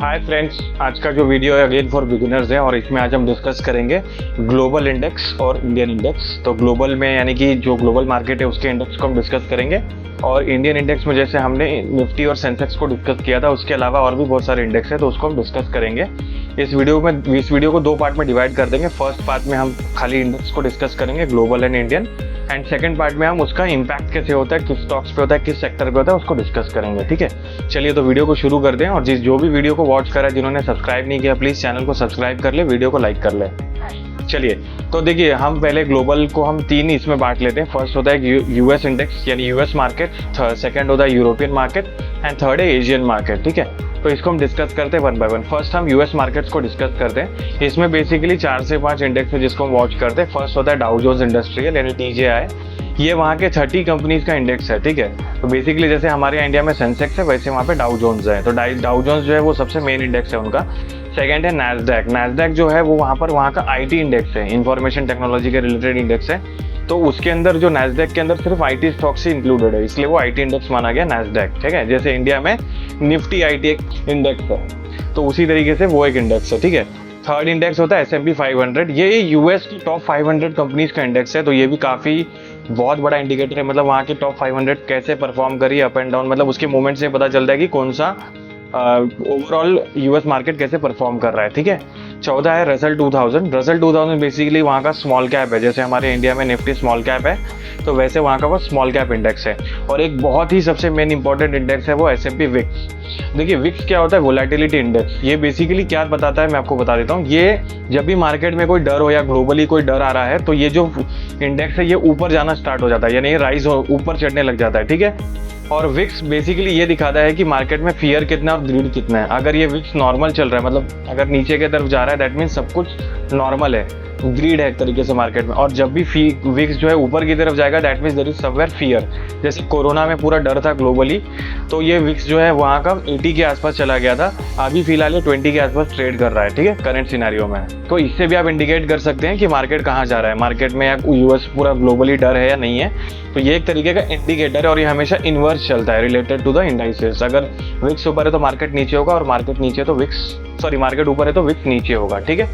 Hi friends, आज का जो वीडियो है अगेन फॉर बिगिनर्स है और इसमें आज हम डिस्कस करेंगे ग्लोबल इंडेक्स और इंडियन इंडेक्स। तो ग्लोबल में यानी कि जो ग्लोबल मार्केट है उसके इंडेक्स को हम डिस्कस करेंगे और इंडियन इंडेक्स में जैसे हमने निफ्टी और सेंसेक्स को डिस्कस किया था उसके अलावा और भी बहुत सारे इंडेक्स है तो उसको हम डिस्कस करेंगे। इस वीडियो को दो पार्ट में डिवाइड कर देंगे। फर्स्ट पार्ट में हम खाली इंडेक्स को डिस्कस करेंगे, global and Indian, and second part में हम उसका इम्पैक्ट कैसे होता है, किस स्टॉक्स पे होता है, किस सेक्टर पे होता है, उसको डिस्कस करेंगे। ठीक है, चलिए तो वीडियो को शुरू कर दें। और जो भी वीडियो को वॉच करा है, जिन्होंने सब्सक्राइब नहीं किया प्लीज़ चैनल को सब्सक्राइब कर ले, वीडियो को लाइक कर ले। चलिए तो देखिए, हम पहले ग्लोबल को हम तीन इसमें बांट लेते हैं। फर्स्ट होता है यूएस इंडेक्स यानी यूएस मार्केट, सेकंड होता है यूरोपियन मार्केट एंड थर्ड है एशियन मार्केट। ठीक है, तो इसको हम डिस्कस करते हैं वन बाय वन। फर्स्ट हम यूएस मार्केट्स को डिस्कस करते हैं। इसमें बेसिकली 4 से 5 इंडेक्स है जिसको हम वॉच करते हैं। फर्स्ट होता है डाउ जोन्स इंडस्ट्रियल यानी टीजेआई, ये वहाँ के 30 कंपनीज का इंडेक्स है। ठीक है, तो बेसिकली जैसे हमारे यहाँ इंडिया में सेंसेक्स है वैसे वहाँ पे डाउ जोन्स है। तो डाउ जोन्स जो है वो सबसे मेन इंडेक्स है उनका। सेकंड है नैस्डैक जो है वो वहाँ का आईटी इंडेक्स है, इंफॉर्मेशन टेक्नोलॉजी के रिलेटेड इंडेक्स है। तो उसके अंदर जो नैस्डैक के अंदर सिर्फ आईटी स्टॉक्स ही इंक्लूडेड है, इसलिए वो आईटी इंडेक्स माना गया नैस्डैक। ठीक है, जैसे इंडिया में निफ्टी आईटी एक इंडेक्स है तो उसी तरीके से वो एक इंडेक्स है। ठीक है, थर्ड इंडेक्स होता है S&P 500, ये यूएस की टॉप 500 कंपनीज का इंडेक्स है। तो ये भी काफ़ी बहुत बड़ा इंडिकेटर है, मतलब वहाँ की टॉप 500 कैसे परफॉर्म करी अप एंड डाउन, मतलब उसके मूवमेंट से पता चलता है कि कौन सा ओवरऑल यूएस मार्केट कैसे परफॉर्म कर रहा है। ठीक है, चौथा है रसल 2000। रसल 2000 बेसिकली वहाँ का स्मॉल कैप है, जैसे हमारे इंडिया में निफ्टी स्मॉल कैप है तो वैसे वहाँ का वो स्मॉल कैप इंडेक्स है। और एक बहुत ही सबसे मेन इंपॉर्टेंट इंडेक्स है वो S&P विक्स। देखिए विक्स क्या होता है, वोलेटिलिटी इंडेक्स। ये बेसिकली क्या बताता है मैं आपको बता देता हूँ। ये जब भी मार्केट में कोई डर हो या ग्लोबली कोई डर आ रहा है तो ये जो इंडेक्स है ये ऊपर जाना स्टार्ट हो जाता है, यानी ये राइज हो ऊपर चढ़ने लग जाता है। ठीक है, और विक्स बेसिकली ये दिखाता है कि मार्केट में फियर कितना और ग्रीड कितना है। अगर ये विक्स नॉर्मल चल रहा है, मतलब अगर नीचे की तरफ जा रहा है, दैट मीन्स सब कुछ नॉर्मल है, ग्रीड है एक तरीके से मार्केट में। और जब भी विक्स जो है ऊपर की तरफ जाएगा that means there is somewhere fear. जैसे कोरोना में पूरा डर था ग्लोबली तो ये विक्स जो है वहाँ का 80 के आसपास चला गया था, अभी फिलहाल ये 20 के आसपास ट्रेड कर रहा है। ठीक है, करंट सिनेरियो में। तो इससे भी आप इंडिकेट कर सकते हैं कि मार्केट कहाँ जा रहा है, मार्केट में या यूएस पूरा ग्लोबली डर है या नहीं है। तो ये एक तरीके का इंडिकेटर है और ये हमेशा इनवर्स चलता है रिलेटेड टू द इंडाइसेस। अगर विक्स ऊपर है तो मार्केट नीचे होगा और मार्केट ऊपर है तो विक्स नीचे होगा। ठीक है,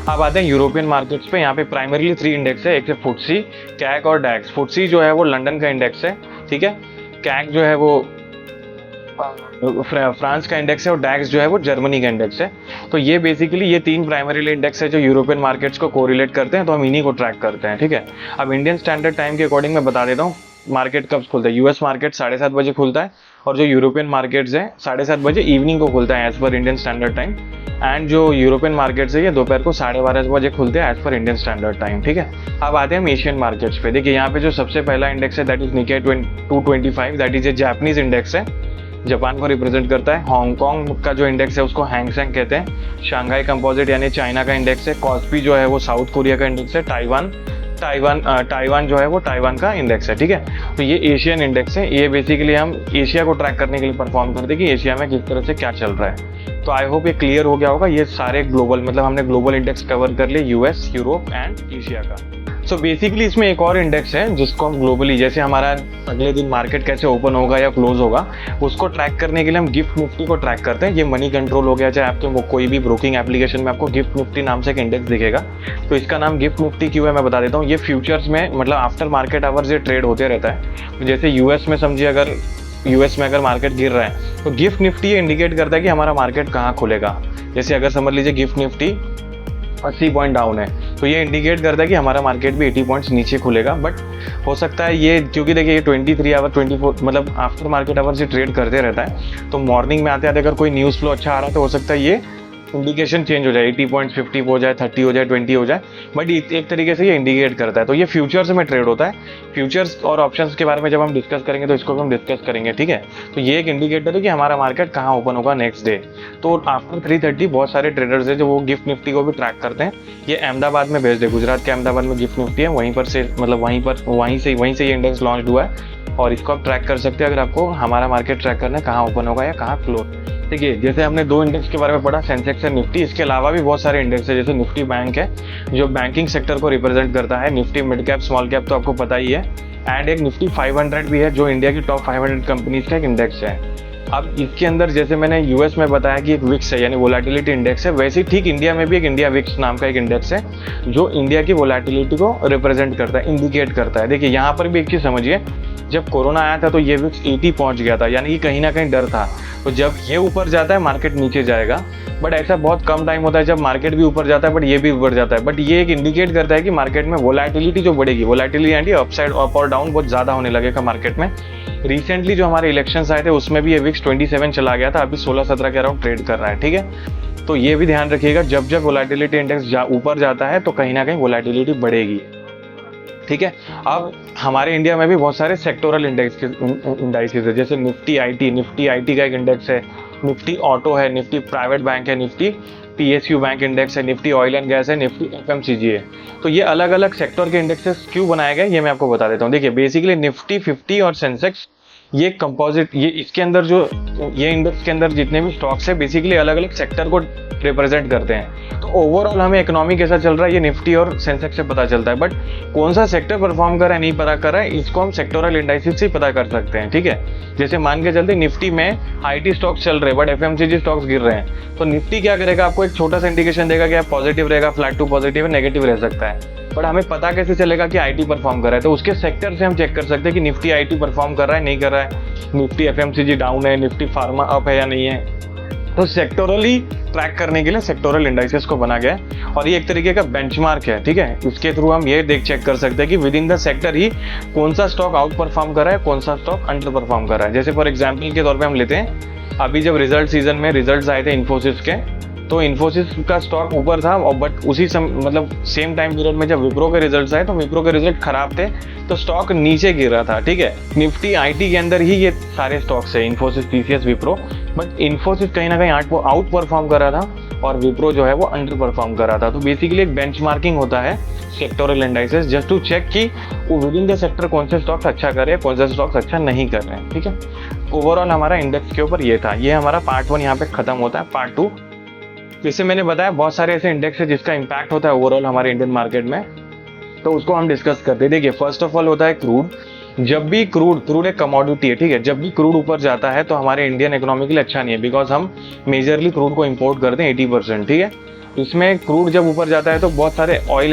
अब आते हैं यूरोपियन मार्केट्स पे। यहाँ पे प्राइमरीली 3 इंडेक्स है, एक है फुटसी, कैक और डैक्स। फुटसी जो है वो लंदन का इंडेक्स है। ठीक है, कैक जो है वो फ्रांस का इंडेक्स है और डैक्स जो है वो जर्मनी का इंडेक्स है। तो ये बेसिकली ये 3 प्राइमरीली इंडेक्स है जो यूरोपियन मार्केट्स को कोरिलेट करते हैं, तो हम इन्हीं को ट्रैक करते हैं। ठीक है, अब इंडियन स्टैंडर्ड टाइम के अकॉर्डिंग मैं बता देता हूँ मार्केट कब खुलता है। यूएस मार्केट 7:30 बजे खुलता है और जो यूरोपियन मार्केट्स है 7:30 बजे इवनिंग को खुलता है एज पर इंडियन स्टैंडर्ड टाइम। एंड जो यूरोपियन मार्केट्स है ये दोपहर को 12:30 बजे खुलते हैं एज पर इंडियन स्टैंडर्ड टाइम। ठीक है, अब आते हैं हम एशियन मार्केट्स पे। देखिए यहाँ पे जो सबसे पहला इंडेक्स है that is Nikkei 225, that is a Japanese index है, जापान को रिप्रेजेंट करता है। हांगकांग का जो इंडेक्स है उसको हैंगसेंग कहते हैं। शंघाई कंपोजिट यानी चाइना का इंडेक्स है। कॉस्पी जो है वो साउथ कोरिया का इंडेक्स है। ताइवान जो है वो ताइवान का इंडेक्स है। ठीक है, तो ये एशियन इंडेक्स है। ये बेसिकली हम एशिया को ट्रैक करने के लिए परफॉर्म करते हैं कि एशिया में किस तरह से क्या चल रहा है। तो आई होप ये क्लियर हो गया होगा। ये सारे ग्लोबल, मतलब हमने ग्लोबल इंडेक्स कवर कर लिए, यूएस, यूरोप एंड एशिया का। सो बेसिकली इसमें एक और इंडेक्स है जिसको हम ग्लोबली, जैसे हमारा अगले दिन मार्केट कैसे ओपन होगा या क्लोज होगा उसको ट्रैक करने के लिए हम गिफ्ट निफ्टी को ट्रैक करते हैं। ये मनी कंट्रोल हो गया, चाहे आपके वो कोई भी ब्रोकिंग एप्लीकेशन में आपको गिफ्ट निफ्टी नाम से एक इंडेक्स दिखेगा। तो इसका नाम गिफ्ट निफ्टी क्यों है मैं बता देता हूँ। ये फ्यूचर्स में मतलब आफ्टर मार्केट आवर्स ये ट्रेड होते रहता है। जैसे यूएस में समझिए, अगर यूएस में अगर मार्केट गिर रहा है तो गिफ्ट निफ्टी ये इंडिकेट करता है कि हमारा मार्केट कहाँ खुलेगा। जैसे अगर समझ लीजिए गिफ्ट निफ्टी 80 पॉइंट डाउन है तो ये इंडिकेट करता है कि हमारा मार्केट भी 80 पॉइंट्स नीचे खुलेगा। बट हो सकता है ये, क्योंकि देखिए ये 23 आवर 24 मतलब आफ्टर मार्केट आवर से ट्रेड करते रहता है, तो मॉर्निंग में आते आते अगर कोई न्यूज़ फ्लो अच्छा आ रहा है तो हो सकता है ये इंडिकेशन चेंज हो जाए, 80 पॉइंट्स 50 हो जाए, 30 हो जाए, 20 हो जाए। बट एक तरीके से ये इंडिकेट करता है। तो ये फ्यूचर्स में ट्रेड होता है। फ्यूचर्स और ऑप्शंस के बारे में जब हम डिस्कस करेंगे तो इसको भी हम डिस्कस करेंगे। ठीक है, तो ये एक इंडिकेटर है कि हमारा मार्केट कहाँ ओपन होगा नेक्स्ट डे। तो आफ्टर 3:30 बहुत सारे ट्रेडर्स हैं जो वो गिफ्ट निफ्टी को भी ट्रैक करते हैं। ये अहमदाबाद में बेस्ड है, गुजरात के अहमदाबाद में गिफ्ट निफ्टी है। वहीं पर से मतलब वहीं से ये इंडेक्स लॉन्च हुआ है और इसको आप ट्रैक कर सकते हैं अगर आपको हमारा मार्केट ट्रैक करना है कहाँ ओपन होगा या कहाँ क्लोज। देखिए जैसे हमने 2 इंडेक्स के बारे में पढ़ा, सेंसेक्स और निफ्टी। इसके अलावा भी बहुत सारे इंडेक्स है, जैसे निफ्टी बैंक है जो बैंकिंग सेक्टर को रिप्रेजेंट करता है। Nifty mid cap small cap तो आपको पता ही है। एंड एक निफ्टी 500 भी है जो इंडिया की टॉप 500 कंपनीज का एक इंडेक्स है। अब इसके अंदर जैसे मैंने यूएस में बताया कि एक विक्स है यानी वोलेटिलिटी इंडेक्स है, वैसे ही ठीक इंडिया में भी एक इंडिया विक्स नाम का एक इंडेक्स है जो इंडिया की वोलेटिलिटी को रिप्रेजेंट करता है, इंडिकेट करता है। देखिए यहाँ पर भी एक चीज़ समझिए, जब कोरोना आया था तो ये विक्स 80 पहुंच गया था, यानी कि कहीं ना कहीं डर था। तो जब ये ऊपर जाता है मार्केट नीचे जाएगा, बट ऐसा बहुत कम टाइम होता है जब मार्केट भी ऊपर जाता है बट ये भी ऊपर जाता है। बट ये एक इंडिकेट करता है कि मार्केट में वोलेटिलिटी जो बढ़ेगी, वोलेटिलिटी यानी अपसाइड अप और डाउन बहुत ज़्यादा होने लगेगा मार्केट में। रिसेंटली जो हमारे इलेक्शंस आए थे उसमें भी ये विक्स 27 चला गया था, अभी 16-17 के अराउंड ट्रेड कर रहा है, ठीक है। तो ये भी ध्यान रखिएगा, जब जब वोलेटिलिटी इंडेक्स ऊपर जाता है तो कहीं ना कहीं वोलेटिलिटी बढ़ेगी, ठीक है। अब हमारे इंडिया में भी बहुत सारे सेक्टोरल इंडाइसेस है, जैसे निफ्टी आईटी का एक इंडेक्स है, निफ्टी ऑटो है, निफ्टी प्राइवेट बैंक है, निफ्टी पीएसयू बैंक इंडेक्स है, निफ्टी ऑयल एंड गैस है, निफ्टी एफएमसीजी है। तो ये अलग अलग सेक्टर के इंडेक्सेस क्यों बनाए गए ये मैं आपको बता देता हूँ। देखिए बेसिकली निफ्टी 50 और सेंसेक्स ये कंपोजिट, ये इसके अंदर जो ये इंडेक्स के अंदर जितने भी स्टॉक्स है बेसिकली अलग अलग सेक्टर को रिप्रेजेंट करते हैं। तो ओवरऑल हमें इकोनॉमी कैसा चल रहा है ये निफ्टी और सेंसेक्स से पता चलता है, बट कौन सा सेक्टर परफॉर्म कर रहा है नहीं पता कर रहा है इसको हम सेक्टोरल इंडाइसेस से पता कर सकते हैं, ठीक है। जैसे मान के चलते निफ्टी में आईटी स्टॉक्स चल रहे हैं बट एफएमसीजी स्टॉक्स गिर रहे हैं, तो निफ्टी क्या करेगा, आपको एक छोटा सा इंडिकेशन देगा कि आप पॉजिटिव रहेगा, फ्लैट टू पॉजिटिव है, नेगेटिव रह सकता है। बट हमें पता कैसे चलेगा कि आईटी परफॉर्म कर रहा है, तो उसके सेक्टर से हम चेक कर सकते हैं कि निफ्टी आईटी परफॉर्म कर रहा है नहीं कर रहा है, निफ्टी एफएमसीजी डाउन है, निफ्टी फार्मा अप है या नहीं है। तो सेक्टोरली ट्रैक करने के लिए सेक्टोरल इंडाइसेस को बना गया है और ये एक तरीके का बेंचमार्क है, ठीक है। इसके थ्रू हम ये चेक कर सकते हैं कि विद इन द सेक्टर ही कौन सा स्टॉक आउट परफॉर्म कर रहा है, कौन सा स्टॉक अंडर परफॉर्म कर रहा है। जैसे फॉर एग्जाम्पल के तौर पर हम लेते हैं, अभी जब रिजल्ट सीजन में रिजल्ट आए थे इन्फोसिस के, तो इन्फोसिस का स्टॉक ऊपर था और बट उसी मतलब सेम टाइम पीरियड में जब विप्रो के रिजल्ट्स आए तो विप्रो के रिजल्ट खराब थे तो स्टॉक नीचे गिर रहा था, ठीक है। निफ्टी आईटी के अंदर ही ये सारे स्टॉक्स है, इन्फोसिस, टीसीएस, विप्रो, बट इन्फोसिस कहीं ना कहीं आउट परफॉर्म कर रहा था और विप्रो जो है वो अंडर परफॉर्म कर रहा था। तो बेसिकली एक बेंचमार्किंग होता है sectoral indices just to check कि वो विद इन द सेक्टर कौन से स्टॉक्स अच्छा कर रहे हैं, कौन से स्टॉक्स अच्छा नहीं कर रहे हैं, ठीक है। ओवरऑल हमारा इंडेक्स के ऊपर ये था, ये हमारा पार्ट 1 यहाँ पे खत्म होता है। पार्ट 2 जैसे मैंने बताया बहुत सारे ऐसे इंडेक्स है जिसका इम्पैक्ट होता है ओवरऑल हमारे इंडियन मार्केट में, तो उसको हम डिस्कस करते हैं। देखिए फर्स्ट ऑफ ऑल होता है क्रूड। जब भी क्रूड एक कमोडिटी है, ठीक है, जब भी क्रूड ऊपर जाता है तो हमारे इंडियन इकोनॉमी के लिए अच्छा नहीं है, बिकॉज हम मेजरली क्रूड को इंपोर्ट करते हैं 80%, ठीक है। इसमें क्रूड जब ऊपर जाता है तो बहुत सारे ऑयल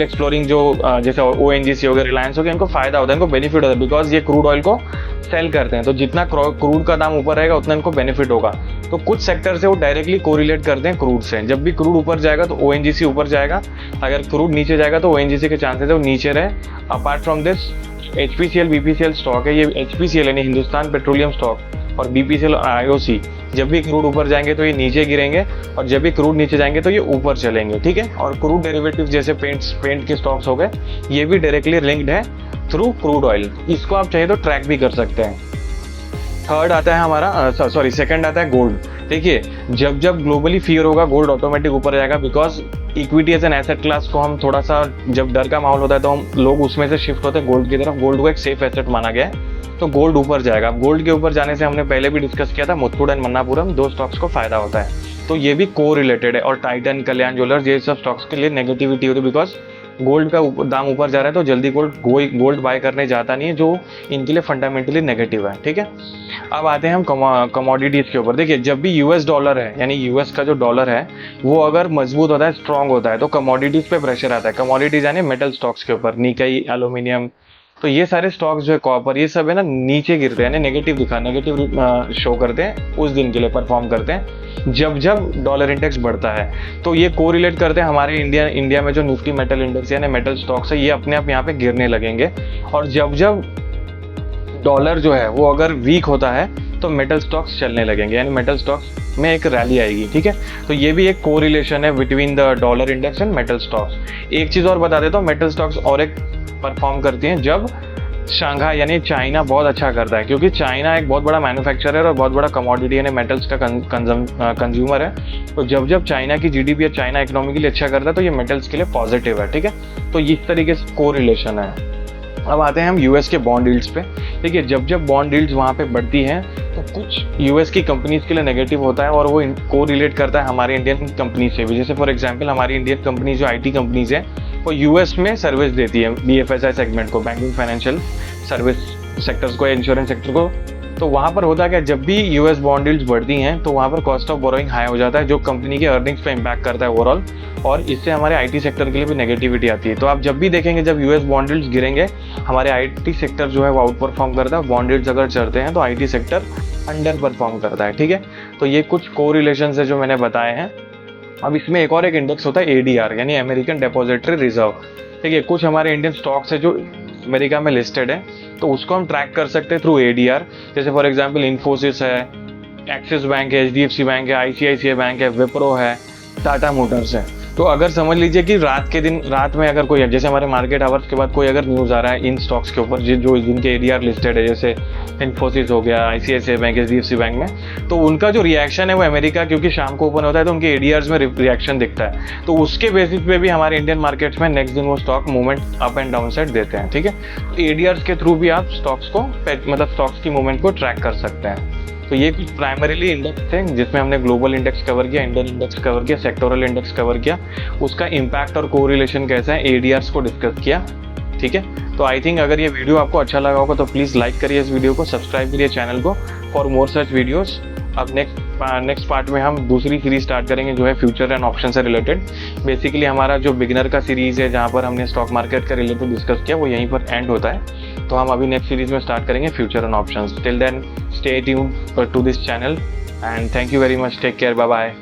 एक्सप्लोरिंग जो जैसे ओएनजीसी हो गया, रिलायंस हो गया, इनको फायदा होता है, इनको बेनिफिट होता है, बिकॉज ये क्रूड ऑयल को सेल करते हैं। तो जितना क्रूड का दाम ऊपर रहेगा उतना इनको बेनिफिट होगा। तो कुछ सेक्टर से वो डायरेक्टली कोरिलेट करते हैं क्रूड से। जब भी क्रूड ऊपर जाएगा तो ओएनजीसी ऊपर जाएगा, अगर क्रूड नीचे जाएगा तो ओएनजीसी के चांसेस है वो नीचे रहे। Apart from this HPCL BPCL stock है, ये एचपीसीएल यानी हिंदुस्तान पेट्रोलियम स्टॉक और बीपीसीएल आईओसी, जब भी क्रूड ऊपर जाएंगे तो ये नीचे गिरेंगे और जब भी क्रूड नीचे जाएंगे तो ये ऊपर चलेंगे, ठीक है। और क्रूड डेरिवेटिव जैसे पेंट के स्टॉक्स हो गए, ये भी डायरेक्टली लिंक्ड है थ्रू क्रूड ऑयल, इसको आप चाहे तो ट्रैक भी कर सकते हैं। थर्ड आता है हमारा सेकंड आता है गोल्ड। देखिए जब जब ग्लोबली फियर होगा गोल्ड ऑटोमेटिक ऊपर जाएगा, because equity as an asset class को हम थोड़ा सा, जब डर का माहौल होता है तो हम लोग उसमें से शिफ्ट होते हैं गोल्ड की तरफ। गोल्ड को एक सेफ एसेट माना गया है तो गोल्ड ऊपर जाएगा। गोल्ड के ऊपर जाने से हमने पहले भी डिस्कस किया था, मुथूट एंड मन्नापुरम, 2 स्टॉक्स को फायदा होता है, तो ये भी को रिलेटेड है। और टाइटन, कल्याण ज्वेलर्स, ये सब स्टॉक्स के लिए नेगेटिविटी होती है, बिकॉज गोल्ड का दाम ऊपर जा रहा है तो जल्दी गोल्ड बाय करने जाता नहीं है, जो इनके लिए फंडामेंटली नेगेटिव है, ठीक है। अब आते हैं हम कमोडिटीज के ऊपर। देखिए जब भी यूएस डॉलर है यानी यूएस का जो डॉलर है वो अगर मजबूत होता है, स्ट्रांग होता है, तो कमोडिटीज पे प्रेशर आता है। कमोडिटीज यानी मेटल स्टॉक्स के ऊपर, निकाई, एल्यूमिनियम, तो ये सारे स्टॉक्स जो है, कॉपर, ये सब है ना नीचे गिरते हैं, नेगेटिव शो करते हैं, उस दिन के लिए परफॉर्म करते हैं जब जब डॉलर इंडेक्स बढ़ता है। तो ये कोरिलेट करते हैं हमारे इंडिया में जो निफ्टी मेटल इंडेक्स यानी मेटल स्टॉक्स है, ये अपने आप यहाँ पे गिरने लगेंगे। और जब जब डॉलर जो है वो अगर वीक होता है तो मेटल स्टॉक्स चलने लगेंगे, यानी मेटल स्टॉक्स में एक रैली आएगी, ठीक है। तो ये भी एक कोरिलेशन है between the dollar index and metal stocks. एक चीज़ और बता देता हूँ, मेटल स्टॉक्स और एक परफॉर्म करती हैं जब शंघाई यानी चाइना बहुत अच्छा करता है, क्योंकि चाइना एक बहुत बड़ा मैन्युफैक्चरर है और बहुत बड़ा कमोडिटी यानी मेटल्स का कंज्यूमर है। तो जब जब चाइना की जीडीपी या चाइना इकोनॉमी के लिए अच्छा करता है तो ये मेटल्स के लिए पॉजिटिव है, ठीक है। तो इस तरीके से कोरिलेशन है। अब आते हैं हम यूएस के बॉन्ड यील्ड्स पे। देखिए जब जब बॉन्ड यील्ड्स वहाँ पे बढ़ती हैं तो कुछ यूएस की कंपनीज के लिए नेगेटिव होता है और वो को रिलेट करता है हमारे इंडियन कंपनी से भी। जैसे फॉर एग्जांपल हमारी इंडियन कंपनी जो आईटी कंपनीज है वो यूएस में सर्विस देती है, बीएफएसआई सेगमेंट को, बैंकिंग फाइनेंशियल सर्विस सेक्टर्स को, इंश्योरेंस सेक्टर को तो वहाँ पर होता क्या, जब भी यूएस बॉन्ड यील्ड्स बढ़ती हैं तो वहाँ पर कॉस्ट ऑफ बोरोइंग हाई हो जाता है, जो कंपनी के अर्निंग्स पे इम्पैक्ट करता है ओवरऑल, और इससे हमारे आईटी सेक्टर के लिए भी नेगेटिविटी आती है। तो आप जब भी देखेंगे जब यूएस बॉन्ड यील्ड्स गिरेंगे, हमारे आईटी सेक्टर जो है वो आउट परफॉर्म करता है, बॉन्ड यील्ड्स अगर चढ़ते हैं तो आईटी सेक्टर अंडर परफॉर्म करता है। ठीक है, तो ये कुछ कोरिलेशंस है जो मैंने बताए हैं। अब इसमें एक और एक इंडेक्स होता है एडीआर, यानी अमेरिकन डिपॉजिटरी रिजर्व। ठीक है, कुछ हमारे इंडियन स्टॉक्स है जो अमेरिका में लिस्टेड है, तो उसको हम ट्रैक कर सकते हैं थ्रू एडीआर। जैसे फॉर एग्जांपल इन्फोसिस है, एक्सिस बैंक है, एचडीएफसी बैंक है, आईसीआईसीआई बैंक है, विप्रो है, टाटा मोटर्स है। तो अगर समझ लीजिए कि रात में अगर कोई, जैसे हमारे मार्केट आवर्स के बाद कोई अगर न्यूज़ आ रहा है इन स्टॉक्स के ऊपर जो जिनके एडीआर लिस्टेड है, जैसे इन्फोसिस हो गया, आईसीआईसीआई बैंक, एचडीएफसी बैंक में, तो उनका जो रिएक्शन है वो अमेरिका, क्योंकि शाम को ओपन होता है तो उनके एडीआर्स में रिएक्शन दिखता है, तो उसके बेसिस पे भी हमारे इंडियन मार्केट्स में नेक्स्ट दिन वो stock movement up and down side देते हैं। ठीक है, तो एडीआर्स के थ्रू भी आप स्टॉक्स को, मतलब स्टॉक्स की मूवमेंट को ट्रैक कर सकते हैं। तो ये कुछ प्राइमरीली इंडेक्स थे जिसमें हमने ग्लोबल इंडेक्स कवर किया, इंडियन इंडेक्स कवर किया, सेक्टोरल इंडेक्स कवर किया, उसका इम्पैक्ट और कोरिलेशन कैसा है, एडीआर्स को डिस्कस किया। ठीक है, तो आई थिंक अगर ये वीडियो आपको अच्छा लगा होगा तो प्लीज़ लाइक करिए इस वीडियो को, सब्सक्राइब करिए चैनल को फॉर मोर सच वीडियोस। अब नेक्स्ट पार्ट में हम दूसरी सीरीज स्टार्ट करेंगे जो है फ्यूचर एंड ऑप्शन से रिलेटेड। बेसिकली हमारा जो बिगिनर का सीरीज़ है जहाँ पर हमने स्टॉक मार्केट का रिलेटेड डिस्कस किया वो यहीं पर एंड होता है। तो हम अभी नेक्स्ट सीरीज में स्टार्ट करेंगे future and options. Till then stay tuned to this channel and thank you very much, take care, bye bye.